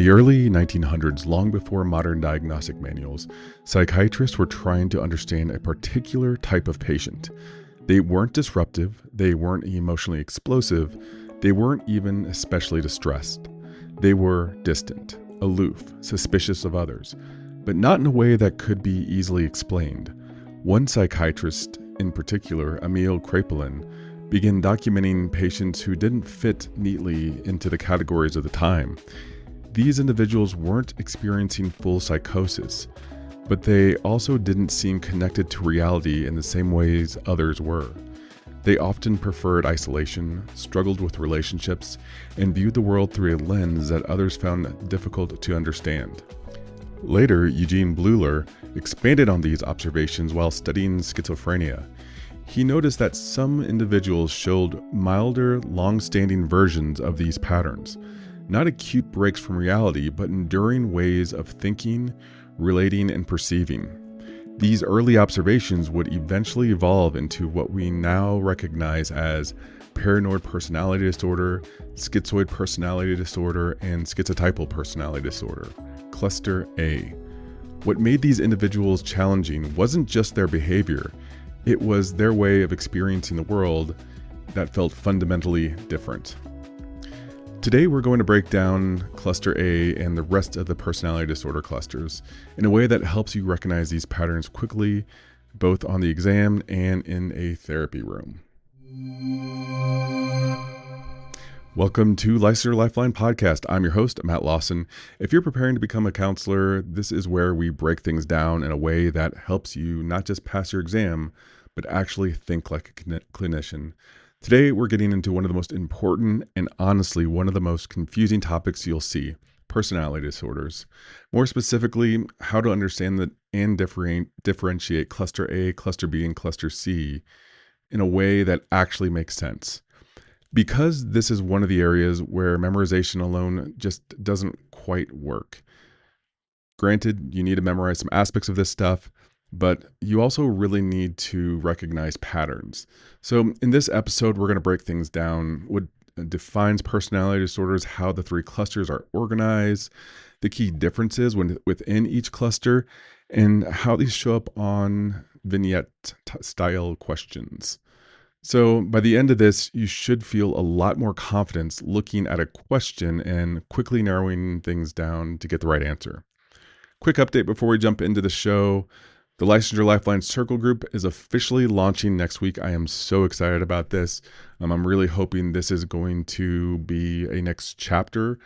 the early 1900s, long before modern diagnostic manuals, psychiatrists were trying to understand a particular type of patient. They weren't disruptive, they weren't emotionally explosive, they weren't even especially distressed. They were distant, aloof, suspicious of others, but not in a way that could be easily explained. One psychiatrist, in particular, Emil Kraepelin, began documenting patients who didn't fit neatly into the categories of the time. These individuals weren't experiencing full psychosis, but they also didn't seem connected to reality in the same ways others were. They often preferred isolation, struggled with relationships, and viewed the world through a lens that others found difficult to understand. Later, Eugene Bleuler expanded on these observations while studying schizophrenia. He noticed that some individuals showed milder, long-standing versions of these patterns, not acute breaks from reality, but enduring ways of thinking, relating, and perceiving. These early observations would eventually evolve into what we now recognize as paranoid personality disorder, schizoid personality disorder, and schizotypal personality disorder, cluster A. What made these individuals challenging wasn't just their behavior, it was their way of experiencing the world that felt fundamentally different. Today, we're going to break down cluster A and the rest of the personality disorder clusters in a way that helps you recognize these patterns quickly, both on the exam and in a therapy room. Welcome to Licensure Lifeline Podcast. I'm your host, Matt Lawson. If you're preparing to become a counselor, this is where we break things down in a way that helps you not just pass your exam, but actually think like a clinician. Today, we're getting into one of the most important and honestly one of the most confusing topics you'll see, personality disorders. More specifically, how to understand and differentiate cluster A, cluster B, and cluster C in a way that actually makes sense. Because this is one of the areas where memorization alone just doesn't quite work. Granted, you need to memorize some aspects of this stuff, but you also really need to recognize patterns. So in this episode, we're going to break things down. What defines personality disorders, how the three clusters are organized, the key differences within each cluster, and how these show up on vignette style questions. So by the end of this, you should feel a lot more confidence looking at a question and quickly narrowing things down to get the right answer. Quick update before we jump into the show. The Licensure Lifeline Circle Group is officially launching next week. I am so excited about this. I'm really hoping this is going to be a next chapter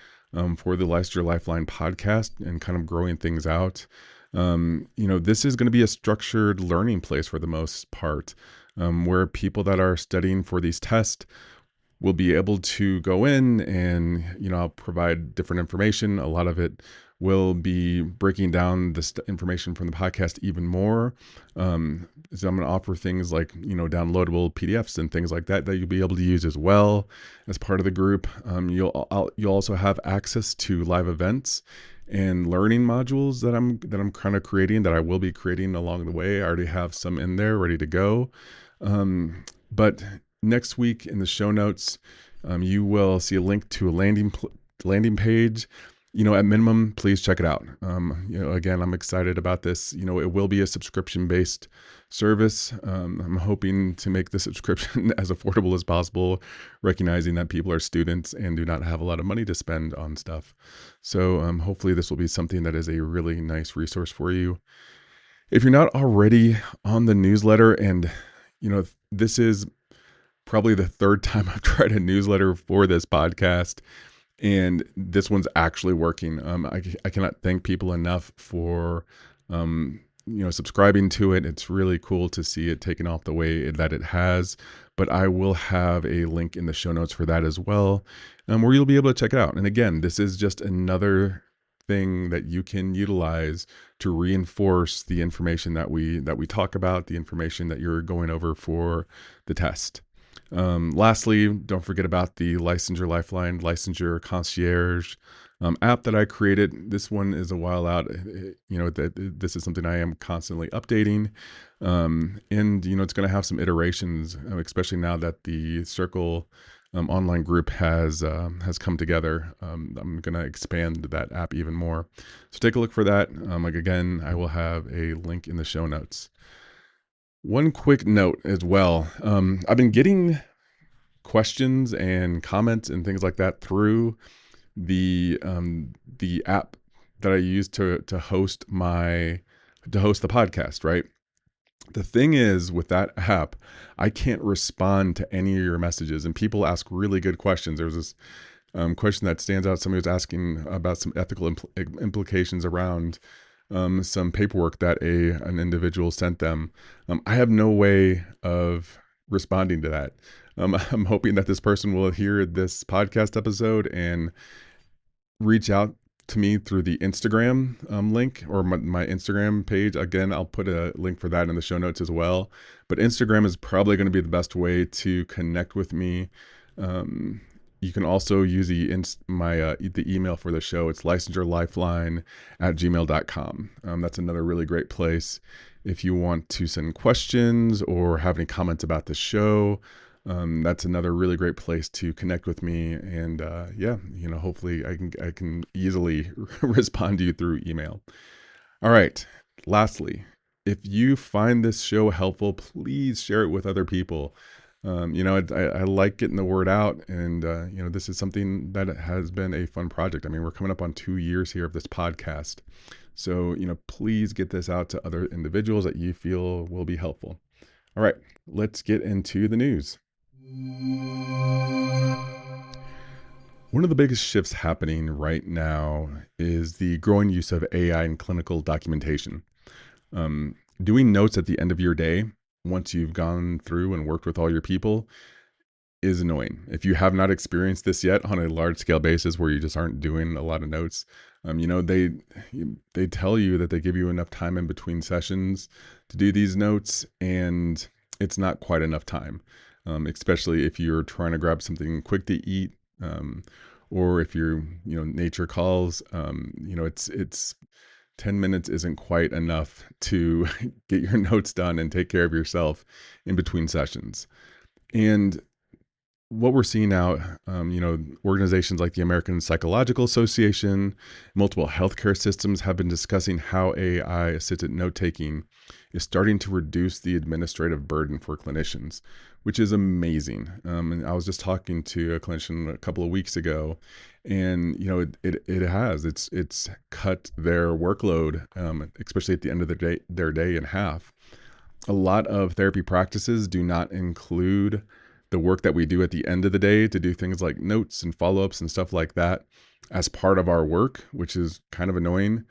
for the Licensure Lifeline podcast and kind of growing things out. This is going to be a structured learning place for the most part, where people that are studying for these tests will be able to go in and, I'll provide different information. A lot of it will be breaking down this information from the podcast even more. So I'm going to offer things like, downloadable PDFs and things like that you'll be able to use as well as part of the group. You'll also have access to live events and learning modules that I'm kind of creating, that I will be creating along the way. I already have some in there ready to go. But next week in the show notes, you will see a link to a landing page. At minimum, please check it out. Again, I'm excited about this. It will be a subscription-based service. I'm hoping to make the subscription as affordable as possible, recognizing that people are students and do not have a lot of money to spend on stuff. So hopefully this will be something that is a really nice resource for you. If you're not already on the newsletter, and this is probably the third time I've tried a newsletter for this podcast, and this one's actually working. I cannot thank people enough for, subscribing to it. It's really cool to see it taken off the way that it has, but I will have a link in the show notes for that as well, where you'll be able to check it out. And again, this is just another thing that you can utilize to reinforce the information that we talk about, the information that you're going over for the test. Lastly, don't forget about the Licensure Lifeline, Licensure Concierge app that I created. This one is a while out. This is something I am constantly updating. And it's going to have some iterations, especially now that the Circle online group has come together. I'm gonna expand that app even more. So take a look for that. Like again, I will have a link in the show notes. One quick note as well. I've been getting questions and comments and things like that through the app that I use to host the podcast, right? The thing is with that app, I can't respond to any of your messages, and people ask really good questions. There was this question that stands out. Somebody was asking about some ethical implications around some paperwork that an individual sent them. I have no way of responding to that. I'm hoping that this person will hear this podcast episode and reach out to me through the Instagram link or my Instagram page. Again, I'll put a link for that in the show notes as well. But Instagram is probably going to be the best way to connect with me. You can also use the email for the show. It's licensurelifeline@gmail.com. That's another really great place if you want to send questions or have any comments about the show. That's another really great place to connect with me, and hopefully I can easily respond to you through email. All right. Lastly, if you find this show helpful, please share it with other people. I like getting the word out, and this is something that has been a fun project. I mean, we're coming up on 2 years here of this podcast, so please get this out to other individuals that you feel will be helpful. All right, let's get into the news. One of the biggest shifts happening right now is the growing use of AI in clinical documentation. Doing notes at the end of your day, once you've gone through and worked with all your people, is annoying. If you have not experienced this yet on a large scale basis where you just aren't doing a lot of notes, they tell you that they give you enough time in between sessions to do these notes, and it's not quite enough time, especially if you're trying to grab something quick to eat, or if you're, nature calls. It's 10 minutes isn't quite enough to get your notes done and take care of yourself in between sessions. And what we're seeing now, organizations like the American Psychological Association, multiple healthcare systems have been discussing how AI assisted note taking is starting to reduce the administrative burden for clinicians, which is amazing. And I was just talking to a clinician a couple of weeks ago, and it's cut their workload, especially at the end of their day in half. A lot of therapy practices do not include the work that we do at the end of the day to do things like notes and follow-ups and stuff like that as part of our work, which is kind of annoying.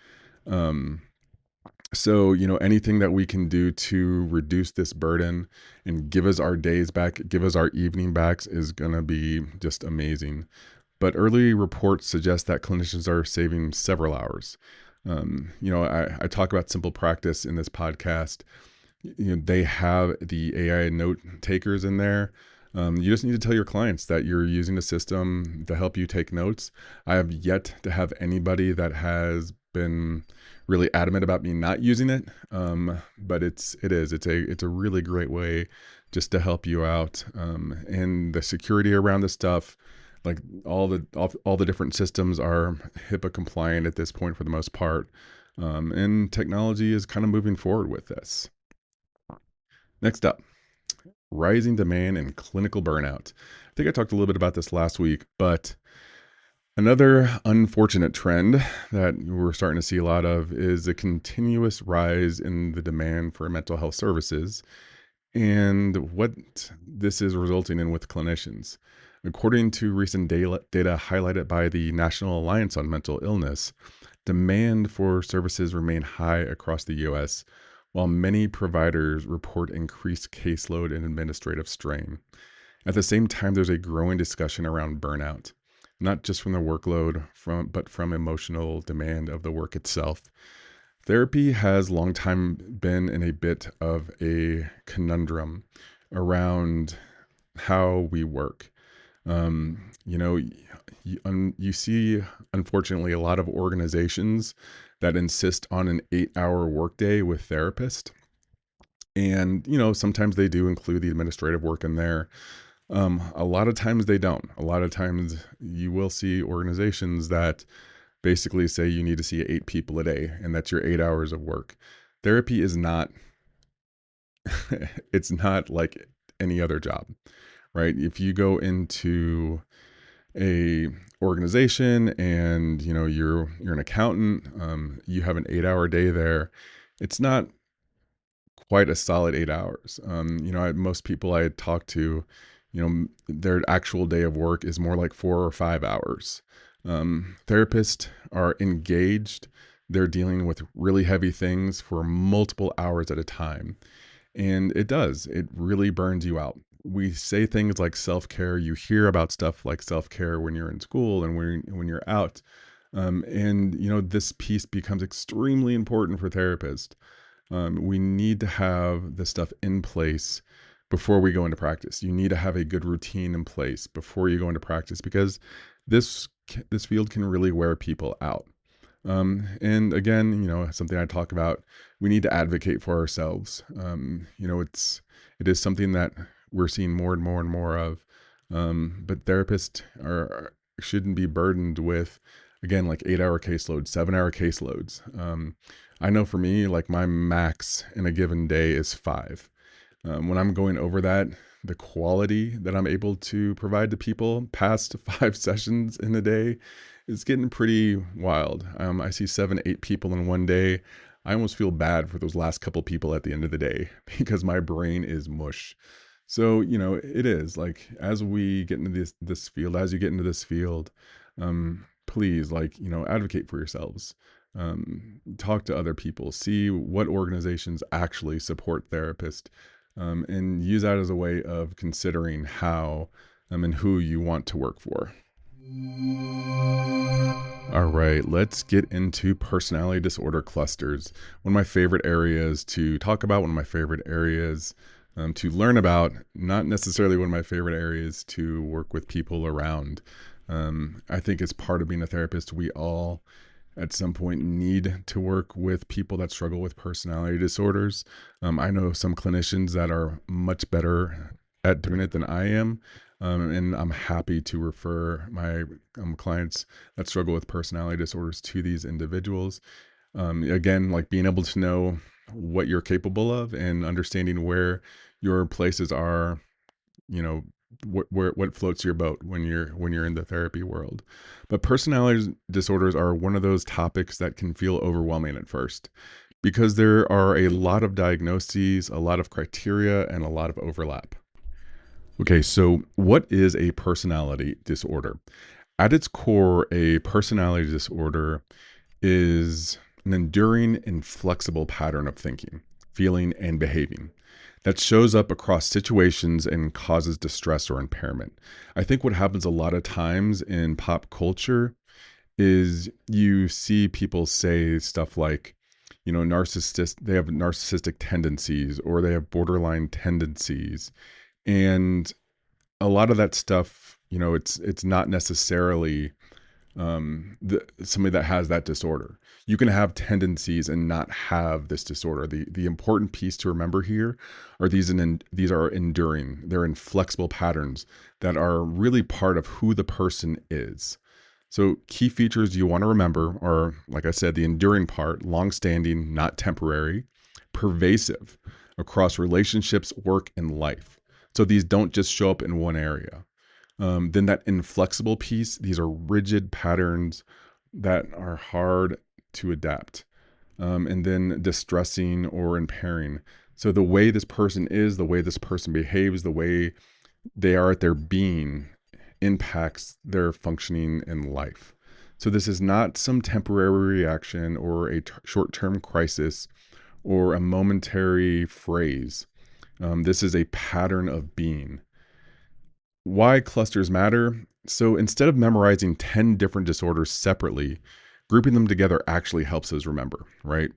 So, anything that we can do to reduce this burden and give us our days back, give us our evening backs is going to be just amazing. But early reports suggest that clinicians are saving several hours. I talk about Simple Practice in this podcast. They have the AI note takers in there. You just need to tell your clients that you're using a system to help you take notes. I have yet to have anybody that has been really adamant about me not using it, but it's a really great way just to help you out. And the security around this stuff, like all the different systems are HIPAA compliant at this point for the most part, and technology is kind of moving forward with this. Next up, rising demand and clinical burnout. I think I talked a little bit about this last week, but another unfortunate trend that we're starting to see a lot of is a continuous rise in the demand for mental health services and what this is resulting in with clinicians. According to recent data highlighted by the National Alliance on Mental Illness, demand for services remain high across the U.S., while many providers report increased caseload and administrative strain. At the same time, there's a growing discussion around burnout, not just from the workload, but from emotional demand of the work itself. Therapy has long time been in a bit of a conundrum around how we work. You see, unfortunately, a lot of organizations that insist on an 8-hour workday with therapists. And, sometimes they do include the administrative work in there. A lot of times they don't. A lot of times you will see organizations that basically say you need to see 8 people a day and that's your 8 hours of work. Therapy is not, it's not like any other job, right? If you go into a organization and you're an accountant, you have an 8 hour day there, it's not quite a solid 8 hours. Most people I talk to, their actual day of work is more like 4 or 5 hours. Therapists are engaged. They're dealing with really heavy things for multiple hours at a time. And it really burns you out. We say things like self care. You hear about stuff like self care when you're in school and when you're out. This piece becomes extremely important for therapists. We need to have this stuff in place before we go into practice. You need to have a good routine in place before you go into practice because this field can really wear people out. And again, something I talk about, we need to advocate for ourselves. It is something that we're seeing more and more and more of. But therapists shouldn't be burdened with, again, like 8 hour caseloads, 7 hour caseloads. I know for me, like my max in a given day is 5. When I'm going over that, the quality that I'm able to provide to people past 5 sessions in a day is getting pretty wild. I see 7, 8 people in one day. I almost feel bad for those last couple people at the end of the day because my brain is mush. So, it is like as we get into this field, as you get into this field, please, advocate for yourselves. Talk to other people, see what organizations actually support therapists, and use that as a way of considering how and who you want to work for. All right, let's get into personality disorder clusters. One of my favorite areas to talk about, one of my favorite areas to learn about, not necessarily one of my favorite areas to work with people around. I think as part of being a therapist, we all at some point need to work with people that struggle with personality disorders. I know some clinicians that are much better at doing it than I am. And I'm happy to refer my clients that struggle with personality disorders to these individuals. Again, like being able to know what you're capable of and understanding where your places are, you know, what floats your boat when you're in the therapy world. But personality disorders are one of those topics that can feel overwhelming at first because there are a lot of diagnoses, a lot of criteria, and a lot of overlap. Okay, so what is a personality disorder? At its core, a personality disorder is an enduring, inflexible pattern of thinking, feeling, and behaving that shows up across situations and causes distress or impairment. I think what happens a lot of times in pop culture is you see people say stuff like, they have narcissistic tendencies or they have borderline tendencies. And a lot of that stuff, it's not necessarily somebody that has that disorder. You can have tendencies and not have this disorder. The important piece to remember here are these are enduring. They're inflexible patterns that are really part of who the person is. So key features you want to remember are, like I said, the enduring part, long-standing, not temporary, pervasive across relationships, work, and life. So these don't just show up in one area. Then that inflexible piece, these are rigid patterns that are hard to adapt. And then distressing or impairing. So the way this person is, the way this person behaves, the way they are at their being impacts their functioning in life. So this is not some temporary reaction or a short-term crisis or a momentary phrase. This is a pattern of being. Why clusters matter? So instead of memorizing 10 different disorders separately, grouping them together actually helps us remember, right?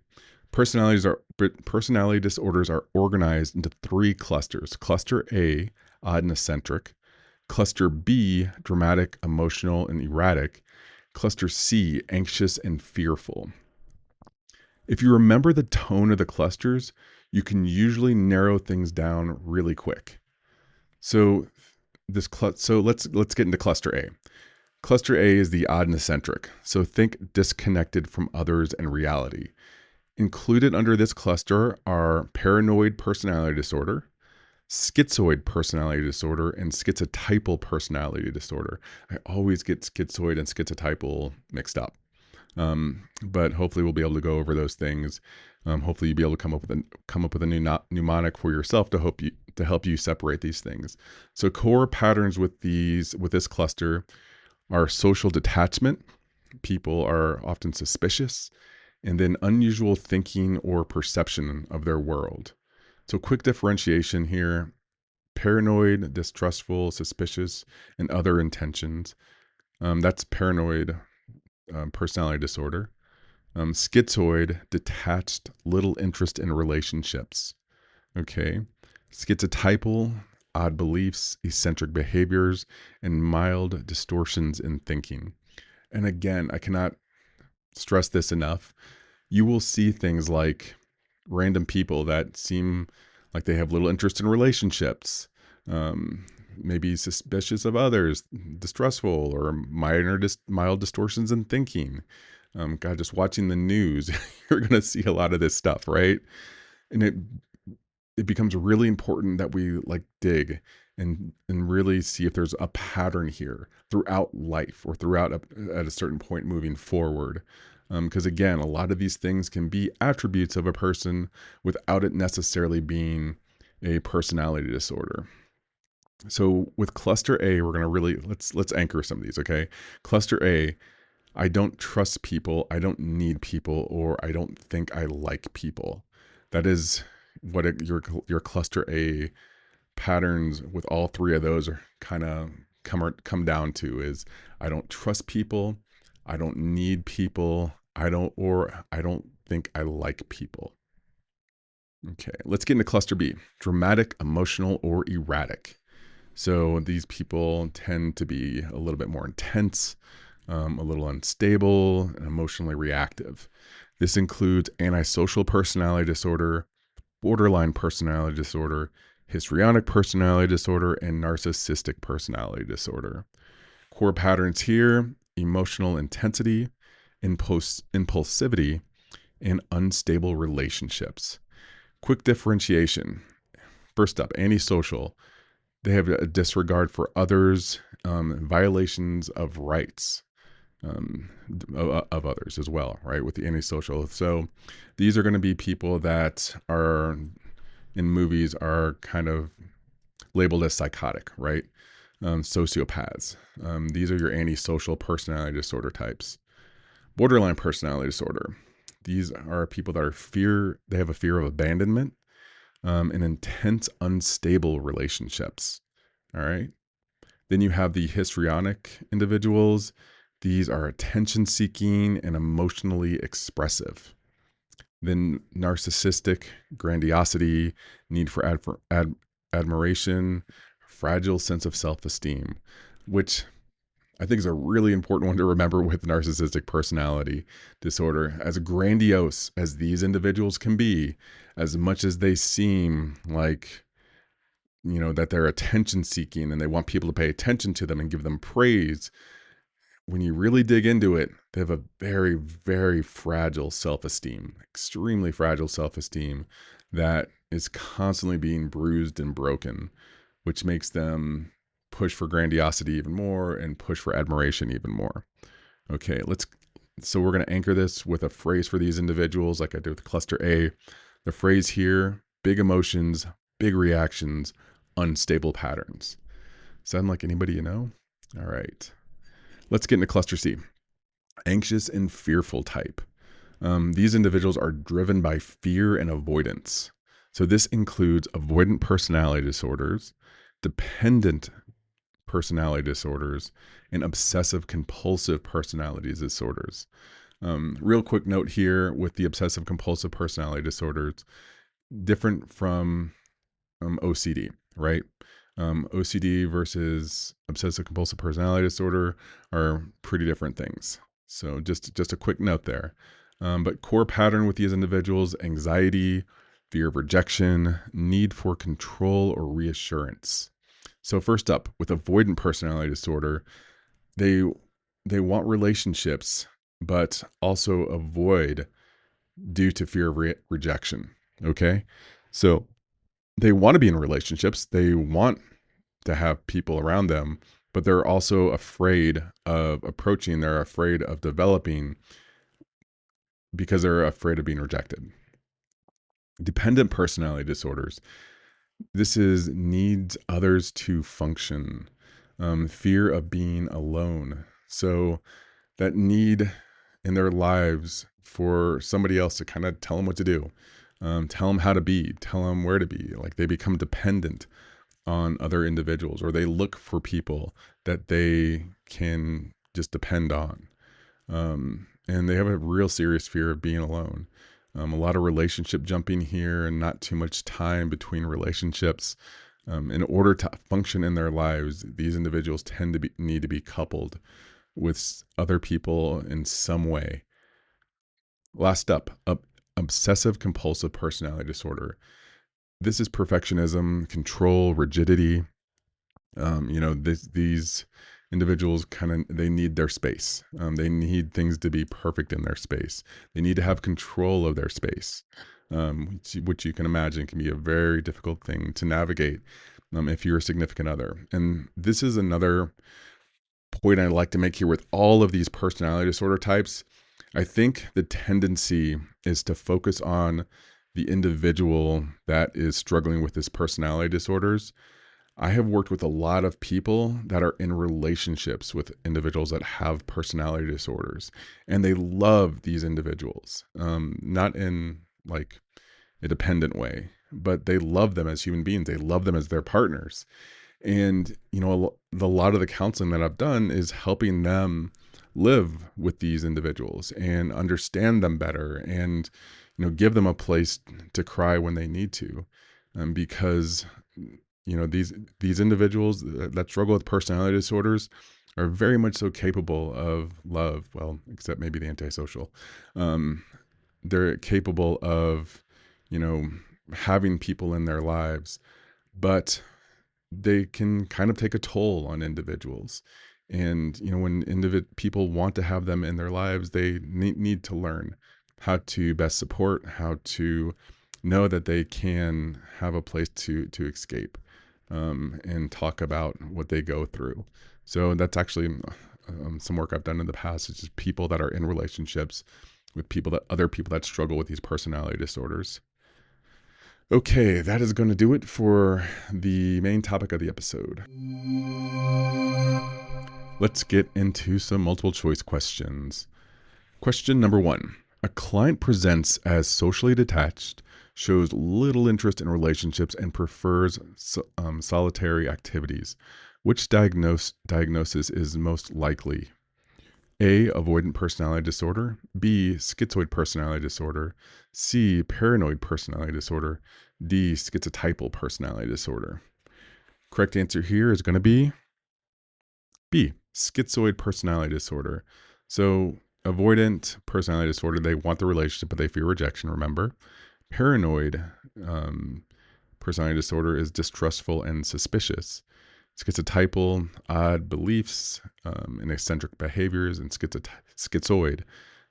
Personality disorders are organized into 3 clusters. Cluster A, odd and eccentric. Cluster B, dramatic, emotional, and erratic. Cluster C, anxious and fearful. If you remember the tone of the clusters, you can usually narrow things down really quick. So So let's get into cluster A. Cluster A is the odd and eccentric. So think disconnected from others and reality. Included under this cluster are paranoid personality disorder, schizoid personality disorder, and schizotypal personality disorder. I always get schizoid and schizotypal mixed up. But hopefully we'll be able to go over those things. Hopefully you'll be able to come up with a new mnemonic for yourself to help you separate these things. So core patterns with this cluster are social detachment. People are often suspicious, and then unusual thinking or perception of their world. So quick differentiation here: paranoid, distrustful, suspicious, and other intentions. That's paranoid personality disorder. Schizoid, detached, little interest in relationships. Okay. Schizotypal, odd beliefs, eccentric behaviors, and mild distortions in thinking. And again, I cannot stress this enough. You will see things like random people that seem like they have little interest in relationships, maybe suspicious of others, distrustful, or mild distortions in thinking. God, just watching the news, you're going to see a lot of this stuff, right? And it becomes really important that we like dig and really see if there's a pattern here throughout life or at a certain point moving forward. Because again, a lot of these things can be attributes of a person without it necessarily being a personality disorder. So with cluster A, we're gonna really let's anchor some of these. Okay, cluster A: I don't trust people, I don't need people, or I don't think I like people. That is what your cluster A patterns with all three of those are kind of come down to is: I don't trust people, I don't need people, I don't think I like people. Okay, let's get into cluster B: dramatic, emotional, or erratic. So these people tend to be a little bit more intense, a little unstable, and emotionally reactive. This includes antisocial personality disorder, borderline personality disorder, histrionic personality disorder, and narcissistic personality disorder. Core patterns here: emotional intensity, impulsivity, and unstable relationships. Quick differentiation. First up, antisocial. They have a disregard for others, violations of rights of others as well, right? With the antisocial. So these are going to be people that are in movies are kind of labeled as psychotic, right? Sociopaths. These are your antisocial personality disorder types. Borderline personality disorder. These are people that they have a fear of abandonment, and intense, unstable relationships. All right. Then you have the histrionic individuals. These are attention seeking and emotionally expressive. Then narcissistic, grandiosity, need for admiration, fragile sense of self esteem, which I think is a really important one to remember with narcissistic personality disorder. As grandiose as these individuals can be, as much as they seem like, that they're attention seeking and they want people to pay attention to them and give them praise, when you really dig into it, they have a very, very fragile self esteem, extremely fragile self esteem that is constantly being bruised and broken, which makes them push for grandiosity even more and push for admiration even more. Okay, so we're going to anchor this with a phrase for these individuals, like I did with cluster A. The phrase here: big emotions, big reactions, unstable patterns. Sound like anybody you know? All right. Let's get into cluster C: anxious and fearful type. These individuals are driven by fear and avoidance. So this includes avoidant personality disorders, dependent personality disorders, and obsessive compulsive personality disorders. Real quick note here with the obsessive compulsive personality disorders: different from OCD, right? OCD versus obsessive compulsive personality disorder are pretty different things. So just a quick note there. But core pattern with these individuals: anxiety, fear of rejection, need for control or reassurance. So first up, with avoidant personality disorder, they they want relationships, but also avoid due to fear of rejection. Okay, so they want to be in relationships. They want to have people around them, but they're also afraid of approaching. They're afraid of developing because they're afraid of being rejected. Dependent personality disorders. This is needs others to function. Fear of being alone. So that need in their lives for somebody else to kind of tell them what to do, tell them how to be, tell them where to be. Like they become dependent on other individuals, or they look for people that they can just depend on. And they have a real serious fear of being alone. A lot of relationship jumping here and not too much time between relationships. In order to function in their lives, these individuals tend to need to be coupled with other people in some way. Last up, obsessive compulsive personality disorder. This is perfectionism, control, rigidity. These individuals kind of they need their space. They need things to be perfect in their space. They need to have control of their space, which you can imagine can be a very difficult thing to navigate if you're a significant other. And this is another point I'd like to make here with all of these personality disorder types. I think the tendency is to focus on the individual that is struggling with this personality disorders. I have worked with a lot of people that are in relationships with individuals that have personality disorders, and they love these individuals, not in like a dependent way, but they love them as human beings. They love them as their partners. And, a lot of the counseling that I've done is helping them live with these individuals and understand them better and, give them a place to cry when they need to. Because, these individuals that struggle with personality disorders are very much so capable of love. Well, except maybe the antisocial. They're capable of, you know, having people in their lives, but they can kind of take a toll on individuals. And, when people want to have them in their lives, they need to learn how to best support, how to know that they can have a place to escape, and talk about what they go through. So that's actually some work I've done in the past. It's just people that are in relationships with other people that struggle with these personality disorders. Okay, that is going to do it for the main topic of the episode. Let's get into some multiple choice questions. Question number 1. A client presents as socially detached, shows little interest in relationships, and prefers solitary activities. Which diagnosis is most likely? A. Avoidant personality disorder. B. Schizoid personality disorder. C. Paranoid personality disorder. D. Schizotypal personality disorder. Correct answer here is going to be B. Schizoid personality disorder. So, avoidant personality disorder, they want the relationship, but they fear rejection, remember. Paranoid personality disorder is distrustful and suspicious. Schizotypal, odd beliefs and eccentric behaviors, and schizoid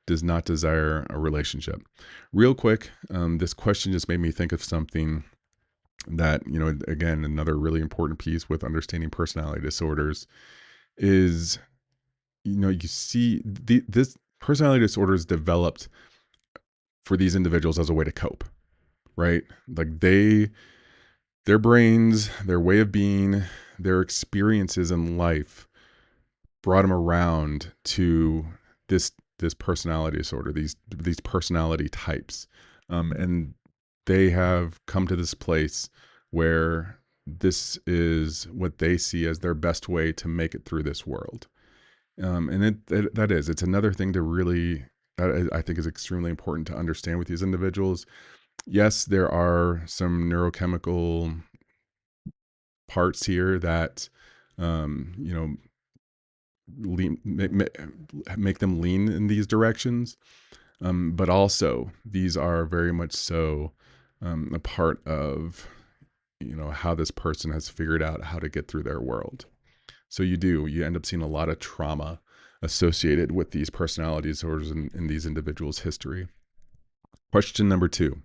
does not desire a relationship. Real quick, this question just made me think of something that, again, another really important piece with understanding personality disorders is, you see this personality disorder is developed for these individuals as a way to cope, right? Like their brains, their way of being, their experiences in life brought them around to this personality disorder, these personality types, and they have come to this place where this is what they see as their best way to make it through this world. And it's another thing to really, that I think is extremely important to understand with these individuals. Yes, there are some neurochemical parts here that, you know, make them lean in these directions. But also, these are very much so a part of how this person has figured out how to get through their world. So you end up seeing a lot of trauma associated with these personality disorders in these individuals' history. Question number 2.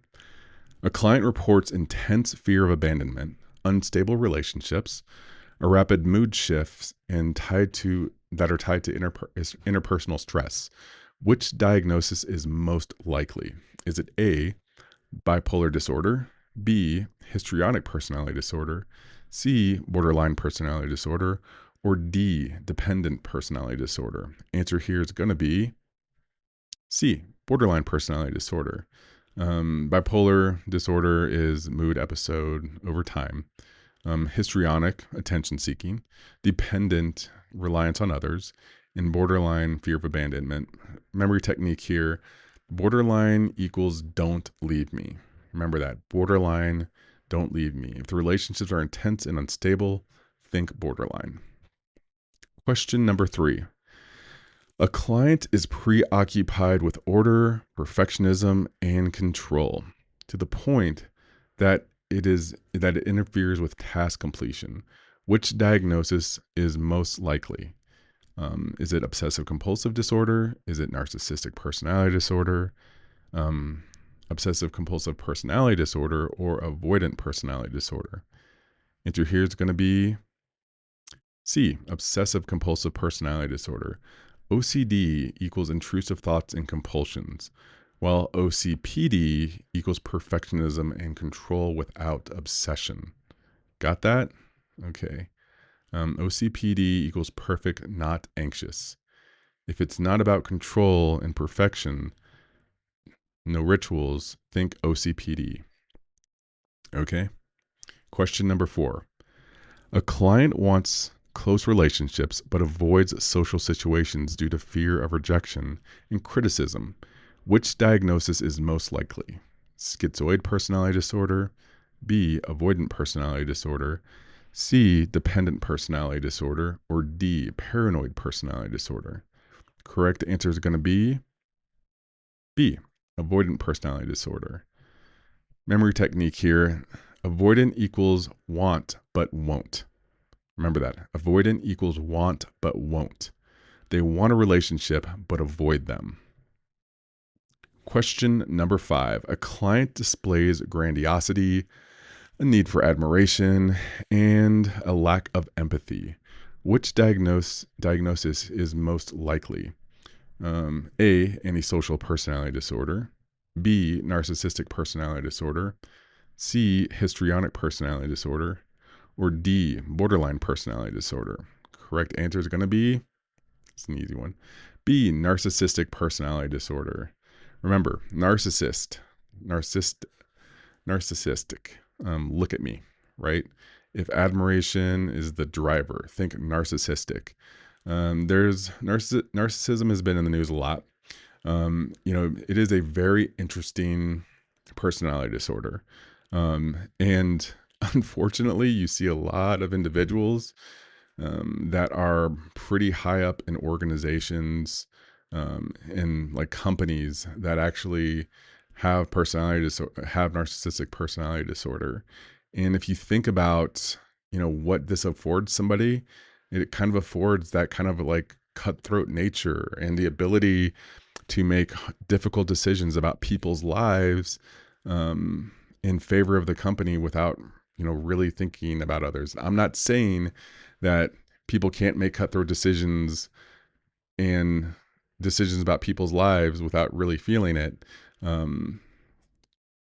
A client reports intense fear of abandonment, unstable relationships, a rapid mood shifts, and tied to interpersonal stress. Which diagnosis is most likely? Is it A, bipolar disorder, B, histrionic personality disorder, C, borderline personality disorder, or D, dependent personality disorder? Answer here is going to be C, borderline personality disorder. Bipolar disorder is mood episode over time. Histrionic, attention seeking, dependent, reliance on others, and borderline, fear of abandonment. Memory technique here: borderline equals don't leave me. Remember that. Borderline, don't leave me. If the relationships are intense and unstable, think borderline. Question number 3. A client is preoccupied with order, perfectionism, and control to the point that it interferes with task completion. Which diagnosis is most likely? Is it obsessive compulsive disorder? Is it narcissistic personality disorder? Obsessive compulsive personality disorder or avoidant personality disorder? Answer here is going to be C, obsessive compulsive personality disorder. OCD equals intrusive thoughts and compulsions, while OCPD equals perfectionism and control without obsession. Got that? Okay. OCPD equals perfect, not anxious. If it's not about control and perfection, no rituals, think OCPD. Okay. Question number 4. A client wants close relationships but avoids social situations due to fear of rejection and criticism. Which diagnosis is most likely? Schizoid personality disorder, B, avoidant personality disorder, C, dependent personality disorder, or D, paranoid personality disorder? Correct answer is going to be B, avoidant personality disorder. Memory technique here: avoidant equals want but won't. Remember that. Avoidant equals want but won't. They want a relationship but avoid them. Question number 5. A client displays grandiosity, a need for admiration, and a lack of empathy. Which diagnosis is most likely? A, antisocial personality disorder, B, narcissistic personality disorder, C, histrionic personality disorder, or D, borderline personality disorder? Correct answer is going to be, it's an easy one, B, narcissistic personality disorder. Remember, narcissistic. Look at me, right? If admiration is the driver, think narcissistic. Narcissism has been in the news a lot. It is a very interesting personality disorder. And unfortunately, you see a lot of individuals that are pretty high up in organizations and like companies that actually have narcissistic personality disorder. And if you think about, what this affords somebody, it kind of affords that kind of like cutthroat nature and the ability to make difficult decisions about people's lives in favor of the company without, really thinking about others. I'm not saying that people can't make cutthroat decisions and decisions about people's lives without really feeling it. And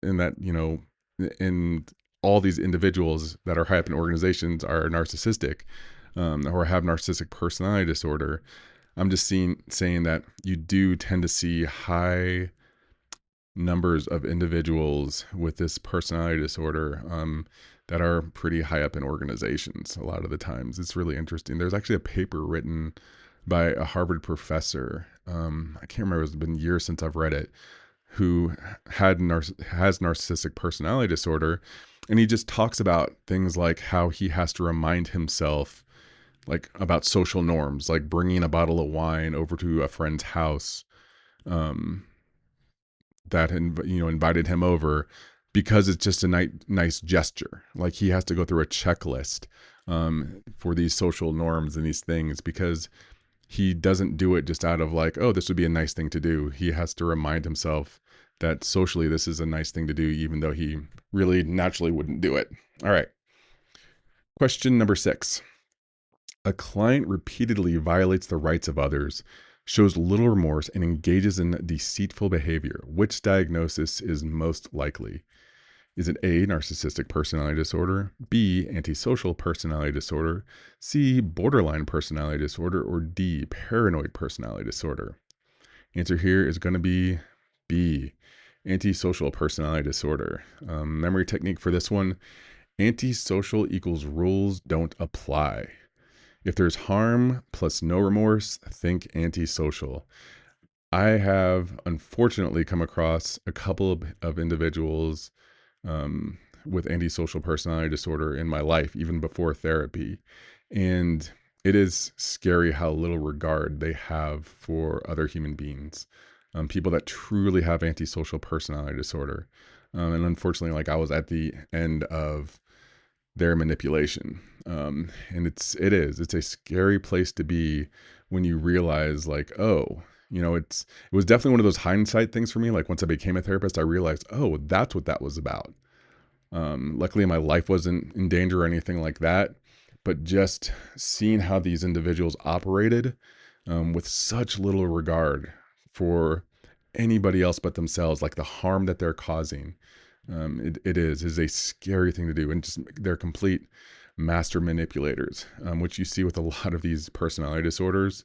that, and all these individuals that are high up in organizations are narcissistic or have narcissistic personality disorder. I'm just saying that you do tend to see high numbers of individuals with this personality disorder that are pretty high up in organizations a lot of the times. It's really interesting. There's actually a paper written by a Harvard professor. I can't remember, it's been years since I've read it, who has narcissistic personality disorder. And he just talks about things like how he has to remind himself like about social norms, like bringing a bottle of wine over to a friend's house that invited him over, because it's just a nice gesture. Like he has to go through a checklist for these social norms and these things, because he doesn't do it just out of like, oh, this would be a nice thing to do. He has to remind himself that socially this is a nice thing to do, even though he really naturally wouldn't do it. All right. Question number 6. A client repeatedly violates the rights of others, shows little remorse, and engages in deceitful behavior. Which diagnosis is most likely? Is it A, narcissistic personality disorder, B, antisocial personality disorder, C, borderline personality disorder, or D, paranoid personality disorder? Answer here is going to be B, antisocial personality disorder. Memory technique for this one: antisocial equals rules don't apply. If there's harm plus no remorse, think antisocial. I have unfortunately come across a couple of individuals with antisocial personality disorder in my life, even before therapy. And it is scary how little regard they have for other human beings. People that truly have antisocial personality disorder. And unfortunately, like, I was at the end of their manipulation. And it's a scary place to be when you realize, like, oh, it was definitely one of those hindsight things for me. Like, once I became a therapist, I realized, oh, that's what that was about. Luckily my life wasn't in danger or anything like that, but just seeing how these individuals operated with such little regard for anybody else but themselves, like the harm that they're causing, it is a scary thing to do. And just, they're complete master manipulators, which you see with a lot of these personality disorders.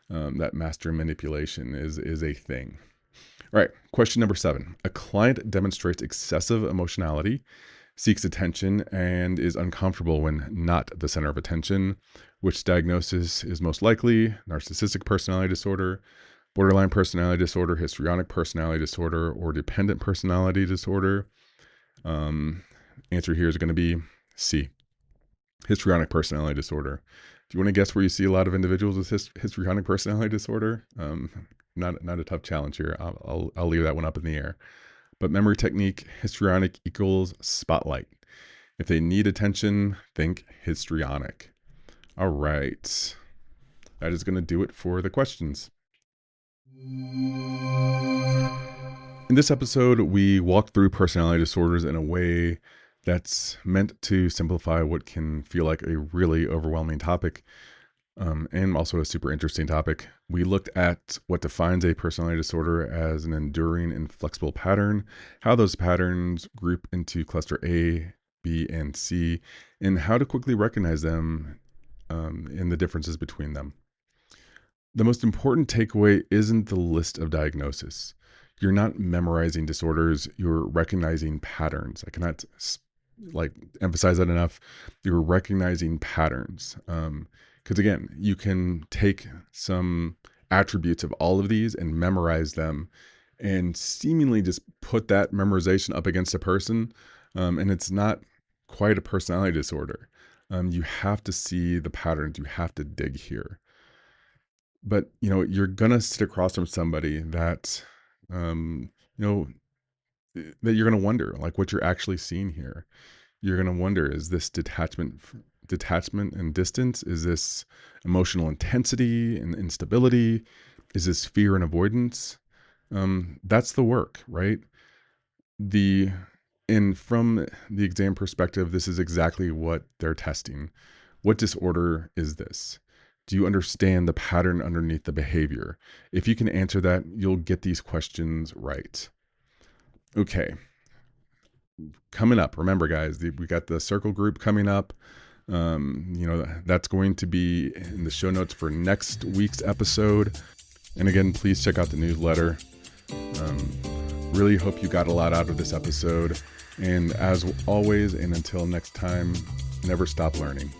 That master manipulation is a thing. All right, question number 7. A client demonstrates excessive emotionality, seeks attention, and is uncomfortable when not the center of attention. Which diagnosis is most likely? Narcissistic personality disorder, borderline personality disorder, histrionic personality disorder, or dependent personality disorder? Answer here is going to be C, histrionic personality disorder. Do you want to guess where you see a lot of individuals with histrionic personality disorder? Not a tough challenge here. I'll leave that one up in the air. But memory technique: histrionic equals spotlight. If they need attention, think histrionic. All right. That is going to do it for the questions. In this episode, we walked through personality disorders in a way that's meant to simplify what can feel like a really overwhelming topic, and also a super interesting topic. We looked at what defines a personality disorder as an enduring and flexible pattern, how those patterns group into cluster A, B, and C, and how to quickly recognize them and the differences between them. The most important takeaway isn't the list of diagnoses. You're not memorizing disorders, you're recognizing patterns. I cannot emphasize that enough. You're recognizing patterns. Because again, you can take some attributes of all of these and memorize them and seemingly just put that memorization up against a person. And it's not quite a personality disorder. You have to see the patterns. You have to dig here. But, you're going to sit across from somebody that, that you're going to wonder, like, what you're actually seeing here. You're going to wonder, is this detachment and distance? Is this emotional intensity and instability? Is this fear and avoidance? That's the work, right? And from the exam perspective, this is exactly what they're testing. What disorder is this? Do you understand the pattern underneath the behavior? If you can answer that, you'll get these questions right. Okay. Coming up, remember guys, we got the circle group coming up. That's going to be in the show notes for next week's episode. And again, please check out the newsletter. Really hope you got a lot out of this episode. And as always, and until next time, never stop learning.